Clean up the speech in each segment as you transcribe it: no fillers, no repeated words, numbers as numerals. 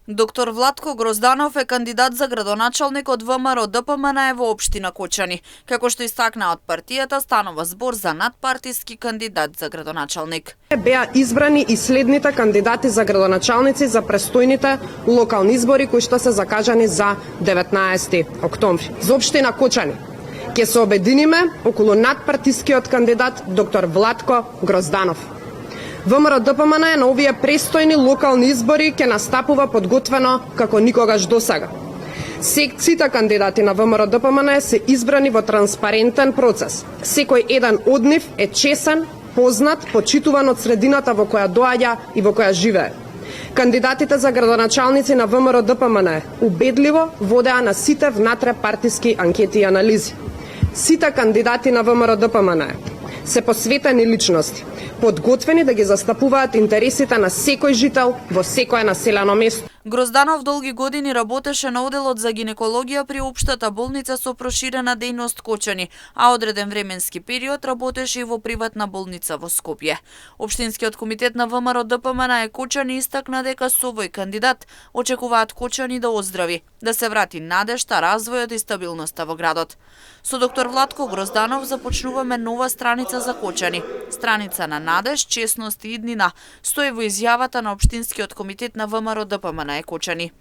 Доктор Владко Грозданов е кандидат за градоначалник од ВМРО ДПМН во општина Кочани. Како што истакна од партијата, станува збор за надпартиски кандидат за градоначалник. Беа избрани и следните кандидати за градоначалници за престојните локални избори кои што се закажани за 19 октомври. За општина Кочани ќе се обединиме околу надпартискиот кандидат доктор Владко Грозданов. ВМРО ДПМН на овие престојни локални избори ќе настапува подготвено како никогаш досега. Сите кандидати на ВМРО ДПМН се избрани во транспарентен процес. Секој еден од нив е чесен, познат, почитуван од средината во која доаѓа и во која живее. Кандидатите за градоначалници на ВМРО ДПМН убедливо водеа на сите внатре партиски анкети и анализи. Сите кандидати на ВМРО ДПМН се посветени личности, подготвени да ги застапуваат интересите на секој жител во секое населено место. Грозданов долги години работеше на оделот за гинекологија при општата болница со проширена дејност Кочани, а одреден временски период работеше и во приватна болница во Скопје. Општинскиот комитет на ВМРО ДПМН Кочани истакна дека со овој кандидат очекуваат Кочани да оздрави, да се врати надежта, развојот и стабилноста во градот. Со доктор Владко Грозданов започнуваме нова страница за Кочани. Страница на надеж, честност и иднина, стои во изјавата на Општинскиот комитет на ВМРО ДПМН Кочани.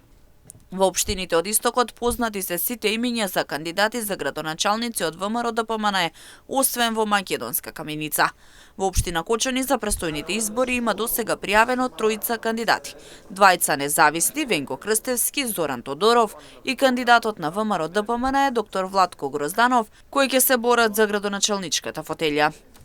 Во општините од истокот познати се сите имиња за кандидати за градоначалници од ВМРО ДПМН, освен во Македонска Каменица. Во општина Кочани за престојните избори има досега пријавено 3 кандидати. 2 независни, Венко Крстевски, Зоран Тодоров и кандидатот на ВМРО ДПМН доктор Владко Грозданов, кои ќе се борат за градоначалничката фотелја.